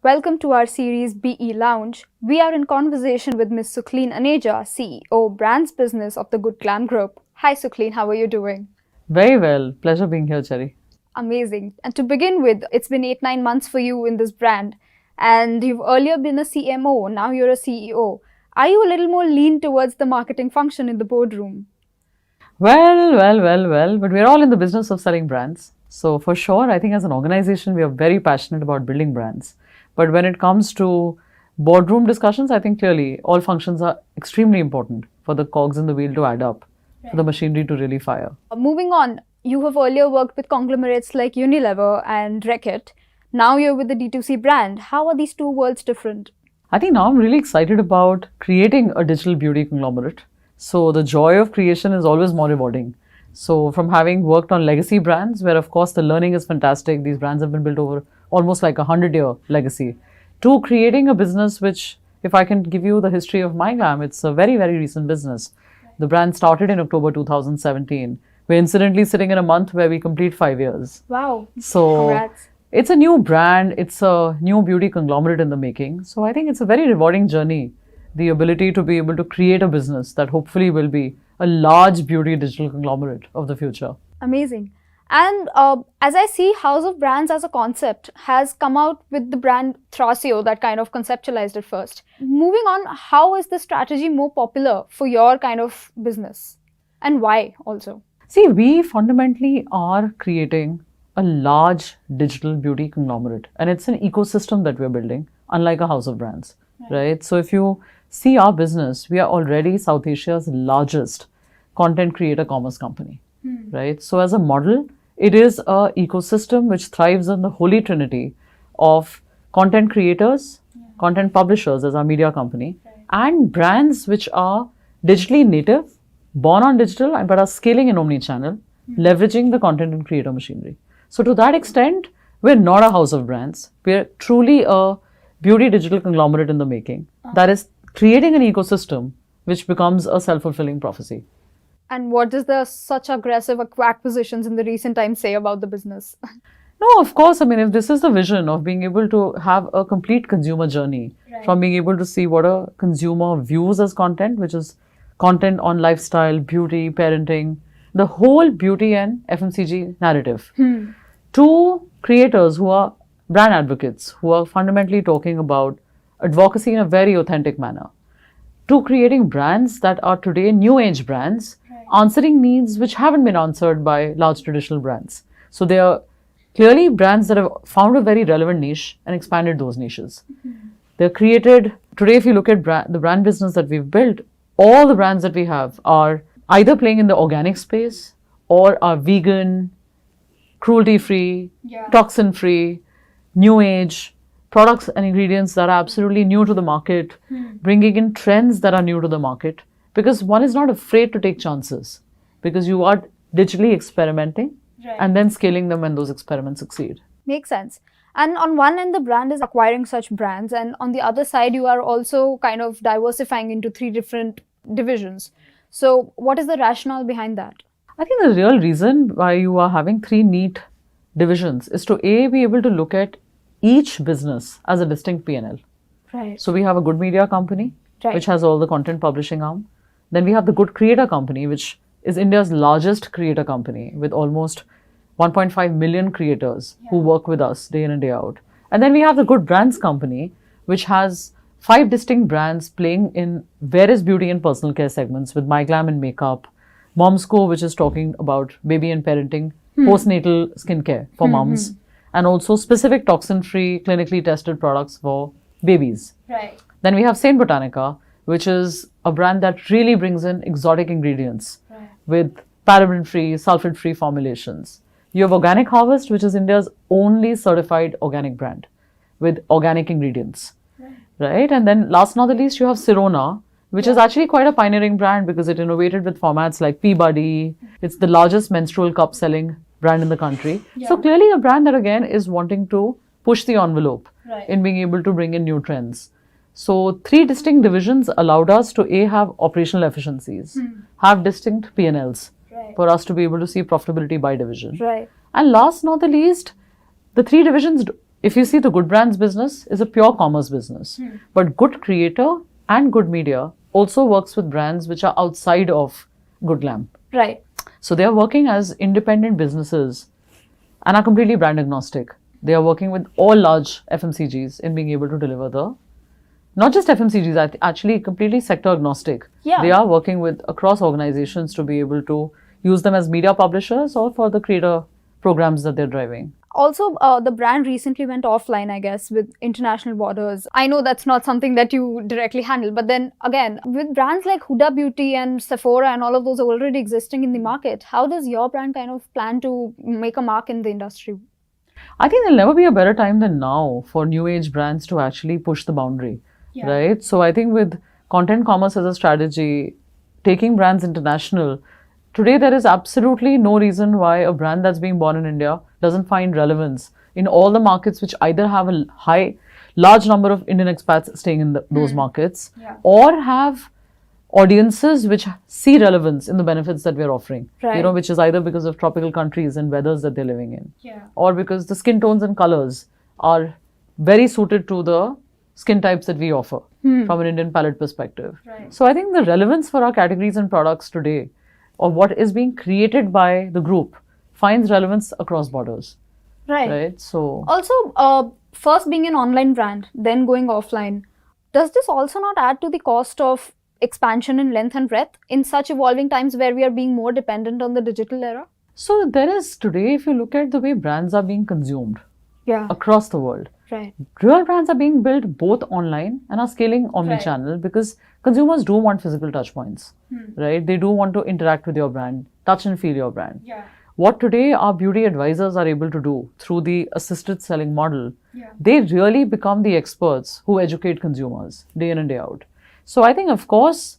Welcome to our series BE Lounge. We are in conversation with Ms. Sukhleen Aneja, CEO, Brands Business of the Good Glam Group. Hi Sukhleen, how are you doing? Very well. Pleasure being here, Cherry. Amazing. And to begin with, it's been 8-9 months for you in this brand, and you've earlier been a CMO, now you're a CEO. Are you a little more lean towards the marketing function in the boardroom? Well, but we're all in the business of selling brands. So for sure, I think as an organization, we are very passionate about building brands. But when it comes to boardroom discussions, I think clearly all functions are extremely important for the cogs in the wheel to add up, for the machinery to really fire. Moving on, you have earlier worked with conglomerates like Unilever and Reckitt. Now you're with the D2C brand. How are these two worlds different? I think now I'm really excited about creating a digital beauty conglomerate. So the joy of creation is always more rewarding. So from having worked on legacy brands, where of course the learning is fantastic, these brands have been built over almost like 100-year legacy, to creating a business which, if I can give you the history of MyGlam, it's a very, very recent business. The brand started in October 2017. We're incidentally sitting in a month where we complete 5 years. Wow. So Congrats. it's a new brand, it's a new beauty conglomerate in the making. So I think it's a very rewarding journey, the ability to be able to create a business that hopefully will be a large beauty digital conglomerate of the future. Amazing. And as I see, House of Brands as a concept has come out with the brand Thrasio that kind of conceptualized it first. Moving on, how is the strategy more popular for your kind of business? And why also? See, we fundamentally are creating a large digital beauty conglomerate, and it's an ecosystem that we're building, unlike a house of brands, right? So if you see our business, we are already South Asia's largest content creator commerce company, right? So as a model, it is a ecosystem which thrives on the holy trinity of content creators, content publishers as our media company, and brands which are digitally native, born on digital, but are scaling in omni-channel, leveraging the content and creator machinery. So to that extent, we're not a house of brands. We're truly a beauty digital conglomerate in the making that is creating an ecosystem which becomes a self-fulfilling prophecy. And what does the such aggressive acquisitions in the recent times say about the business? No, of course. I mean, if this is the vision of being able to have a complete consumer journey, from being able to see what a consumer views as content, which is content on lifestyle, beauty, parenting, the whole beauty and FMCG narrative, to creators who are brand advocates, who are fundamentally talking about advocacy in a very authentic manner, to creating brands that are today new age brands, answering needs which haven't been answered by large traditional brands. So they are clearly brands that have found a very relevant niche and expanded those niches. They're created, today if you look at the brand business that we've built, all the brands that we have are either playing in the organic space or are vegan, cruelty-free, toxin-free, new age, products and ingredients that are absolutely new to the market, bringing in trends that are new to the market, because one is not afraid to take chances, because you are digitally experimenting and then scaling them when those experiments succeed. Makes sense. And on one end, the brand is acquiring such brands, and on the other side, you are also kind of diversifying into 3 different divisions. So what is the rationale behind that? I think the real reason why you are having 3 neat divisions is to be able to look at each business as a distinct P&L. Right. So we have a good media company, which has all the content publishing arm. Then we have the good creator company, which is India's largest creator company with almost 1.5 million creators who work with us day in and day out. And then we have the good brands company, which has 5 distinct brands playing in various beauty and personal care segments with MyGlam and makeup, Momsco, which is talking about baby and parenting, postnatal skincare for moms, and also specific toxin-free, clinically tested products for babies. Right. Then we have Saint Botanica, which is a brand that really brings in exotic ingredients with paraben-free, sulfate-free formulations. You have Organic Harvest, which is India's only certified organic brand with organic ingredients. Right? And then last not the least, you have Sirona, which is actually quite a pioneering brand because it innovated with formats like Peabody. It's the largest menstrual cup selling brand in the country. So clearly a brand that again is wanting to push the envelope in being able to bring in new trends. So 3 distinct divisions allowed us to have operational efficiencies, have distinct P&Ls for us to be able to see profitability by division. Right. And last not the least, the 3 divisions if you see, the good brands business is a pure commerce business, but good creator and good media also works with brands which are outside of Good Glam. Right. So they are working as independent businesses and are completely brand agnostic. They are working with all large FMCGs in being able to deliver the, not just FMCGs, actually completely sector agnostic. Yeah. They are working with across organizations to be able to use them as media publishers or for the creator programs that they're driving. Also, the brand recently went offline, I guess, with international borders. I know that's not something that you directly handle, but then again, with brands like Huda Beauty and Sephora and all of those are already existing in the market, how does your brand kind of plan to make a mark in the industry? I think there'll never be a better time than now for new age brands to actually push the boundary, right? So I think with content commerce as a strategy, taking brands international, today there is absolutely no reason why a brand that's being born in India doesn't find relevance in all the markets which either have a large number of Indian expats staying in those markets, or have audiences which see relevance in the benefits that we're offering, which is either because of tropical countries and weathers that they're living in, or because the skin tones and colors are very suited to the skin types that we offer from an Indian palette perspective. So I think the relevance for our categories and products today, or what is being created by the group, finds relevance across borders. Right. So also, first being an online brand, then going offline, does this also not add to the cost of expansion in length and breadth in such evolving times where we are being more dependent on the digital era? So there is today, if you look at the way brands are being consumed across the world, real brands are being built both online and are scaling omni-channel because consumers do want physical touch points, right? They do want to interact with your brand, touch and feel your brand. What today our beauty advisors are able to do through the assisted selling model, they really become the experts who educate consumers day in and day out. So I think, of course,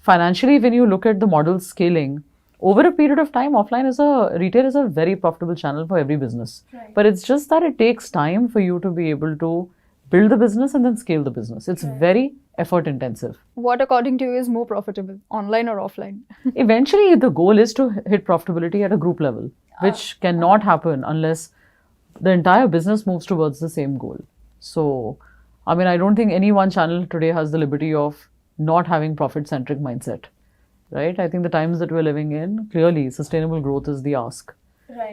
financially, when you look at the model scaling, over a period of time, retail is a very profitable channel for every business. But it's just that it takes time for you to be able to build the business and then scale the business. It's very effort intensive. What, according to you, is more profitable, online or offline? Eventually, the goal is to hit profitability at a group level, which cannot happen unless the entire business moves towards the same goal. So, I mean, I don't think any one channel today has the liberty of not having profit-centric mindset, right? I think the times that we're living in, clearly, sustainable growth is the ask.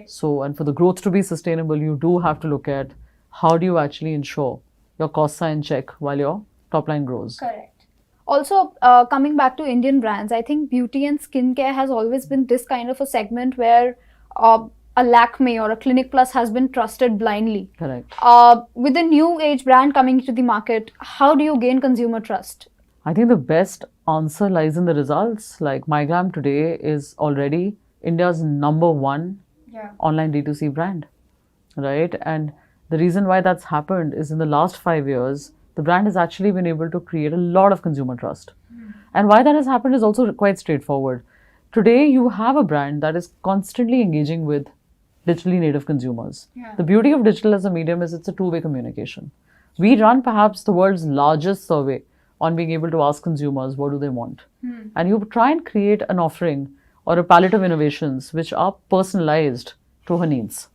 So, and for the growth to be sustainable, you do have to look at how do you actually ensure your costs are in check while your top line grows. Correct. Also, coming back to Indian brands, I think beauty and skincare has always been this kind of a segment where a Lakme or a Clinic Plus has been trusted blindly. Correct. With a new age brand coming to the market, how do you gain consumer trust? I think the best answer lies in the results. Like MyGlam today is already India's #1 online D2C brand, right? And the reason why that's happened is in the last 5 years, the brand has actually been able to create a lot of consumer trust. And why that has happened is also quite straightforward. Today, you have a brand that is constantly engaging with digitally native consumers. The beauty of digital as a medium is it's a two-way communication. We run perhaps the world's largest survey on being able to ask consumers what do they want. And you try and create an offering or a palette of innovations which are personalized to her needs.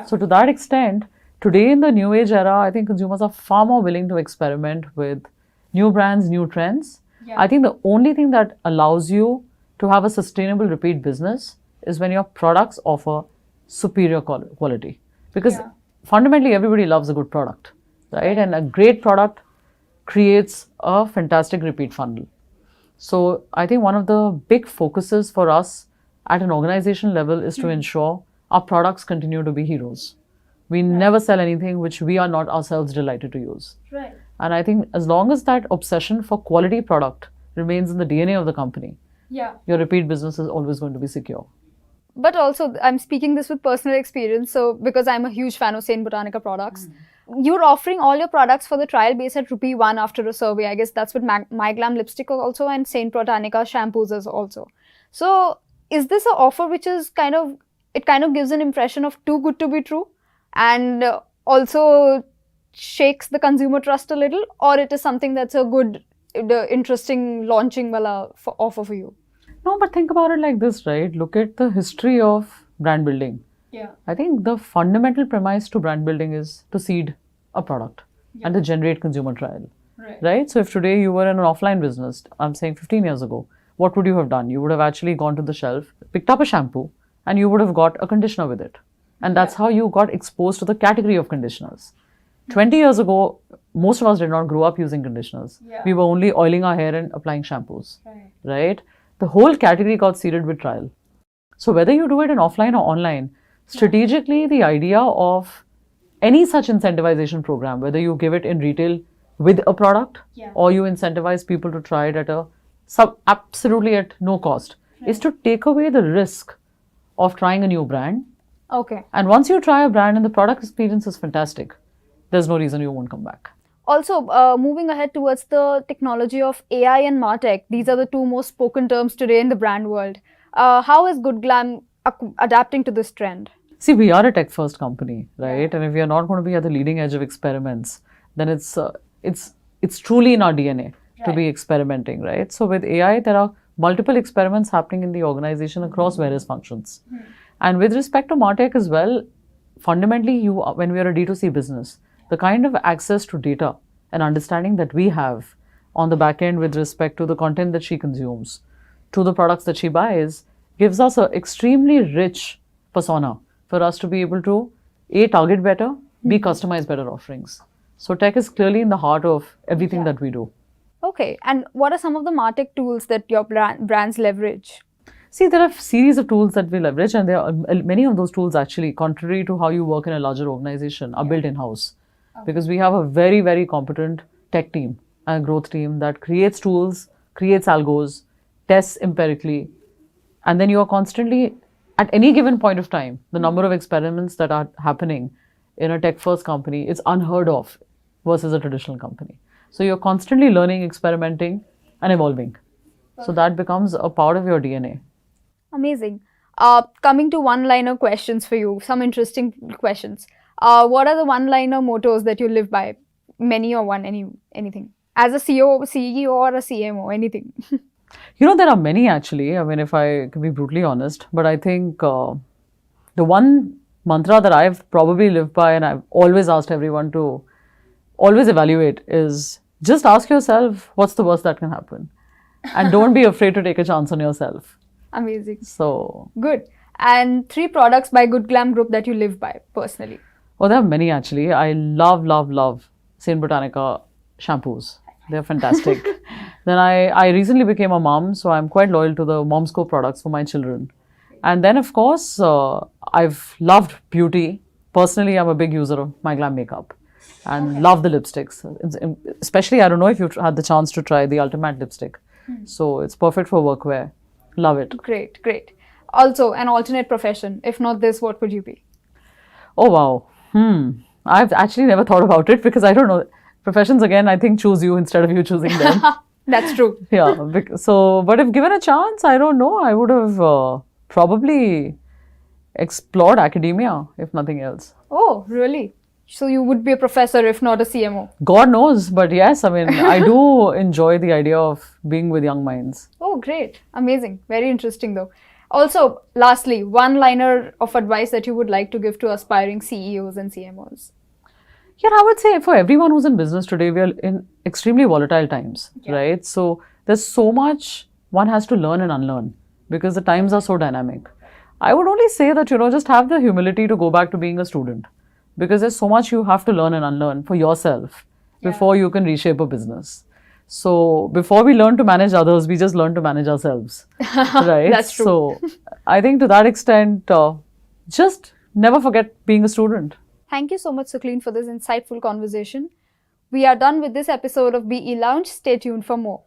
So to that extent, today in the new age era, I think consumers are far more willing to experiment with new brands, new trends. I think the only thing that allows you to have a sustainable repeat business is when your products offer superior quality. Because fundamentally, everybody loves a good product, right? And a great product creates a fantastic repeat funnel. So I think one of the big focuses for us at an organization level is to ensure our products continue to be heroes. We never sell anything which we are not ourselves delighted to use. And I think as long as that obsession for quality product remains in the DNA of the company, your repeat business is always going to be secure. But also, I'm speaking this with personal experience. So, because I'm a huge fan of Saint Botanica products, you're offering all your products for the trial base at ₹1 after a survey. I guess that's with MyGlam lipstick also and Saint Botanica shampoos as also. So, is this an offer which is kind of gives an impression of too good to be true and also shakes the consumer trust a little, or it is something that's a good, interesting launching offer for you? No, but think about it like this, right? Look at the history of brand building. Yeah. I think the fundamental premise to brand building is to seed a product and to generate consumer trial. Right? So if today you were in an offline business, I'm saying 15 years ago, what would you have done? You would have actually gone to the shelf, picked up a shampoo, and you would have got a conditioner with it. And that's how you got exposed to the category of conditioners. 20 years ago, most of us did not grow up using conditioners. We were only oiling our hair and applying shampoos. Right? The whole category got seeded with trial. So whether you do it in offline or online, strategically the idea of any such incentivization program, whether you give it in retail with a product or you incentivize people to try it at absolutely at no cost, is to take away the risk of trying a new brand. Okay. And once you try a brand and the product experience is fantastic, there's no reason you won't come back. Also, moving ahead towards the technology of AI and martech, these are the two most spoken terms today in the brand world. How is Good Glam adapting to this trend? See, we are a tech-first company, right? And if we are not going to be at the leading edge of experiments, then it's truly in our DNA to be experimenting, right? So with AI, there are multiple experiments happening in the organization across various functions. And with respect to martech as well, fundamentally, when we are a D2C business, the kind of access to data and understanding that we have on the back end with respect to the content that she consumes, to the products that she buys, gives us an extremely rich persona for us to be able to A, target better, B, customize better offerings. So tech is clearly in the heart of everything that we do. Okay. And what are some of the martech tools that your brands leverage? See, there are a series of tools that we leverage, and there are many of those tools actually, contrary to how you work in a larger organization, are built in-house. Because we have a very, very competent tech team and growth team that creates tools, creates algos, tests empirically, and then you are constantly, at any given point of time, the number of experiments that are happening in a tech-first company is unheard of versus a traditional company. So you're constantly learning, experimenting, and evolving. So that becomes a part of your DNA. Amazing. Coming to one-liner questions for you, some interesting questions. What are the one-liner mottos that you live by? Many or one, anything. As a CEO or a CMO, anything. There are many actually. I mean, if I can be brutally honest, but I think the one mantra that I've probably lived by and I've always asked everyone to always evaluate is just ask yourself, what's the worst that can happen? And don't be afraid to take a chance on yourself. Amazing. So good. And 3 products by Good Glam Group that you live by personally. Oh, there are many actually. I love Saint Botanica shampoos. They're fantastic. Then I recently became a mom, so I'm quite loyal to the Momsco products for my children. And then of course, I've loved beauty. Personally, I'm a big user of My Glam makeup and love the lipsticks. Especially, I don't know if you've had the chance to try the Ultimate lipstick. So it's perfect for workwear. Love it. Great. Also, an alternate profession. If not this, what would you be? Oh, wow. I've actually never thought about it because I don't know. Professions, again, I think choose you instead of you choosing them. That's true. Yeah. But if given a chance, I don't know. I would have probably explored academia, if nothing else. Oh, really? So you would be a professor if not a CMO? God knows. But yes, I mean, I do enjoy the idea of being with young minds. Oh, great. Amazing. Very interesting though. Also, lastly, one-liner of advice that you would like to give to aspiring CEOs and CMOs. Yeah, I would say for everyone who's in business today, we are in extremely volatile times, right? So there's so much one has to learn and unlearn because the times are so dynamic. I would only say that, just have the humility to go back to being a student because there's so much you have to learn and unlearn for yourself before you can reshape a business. So before we learn to manage others, we just learn to manage ourselves, right? That's true. So I think to that extent, just never forget being a student. Thank you so much, Sukhleen, for this insightful conversation. We are done with this episode of BE Lounge. Stay tuned for more.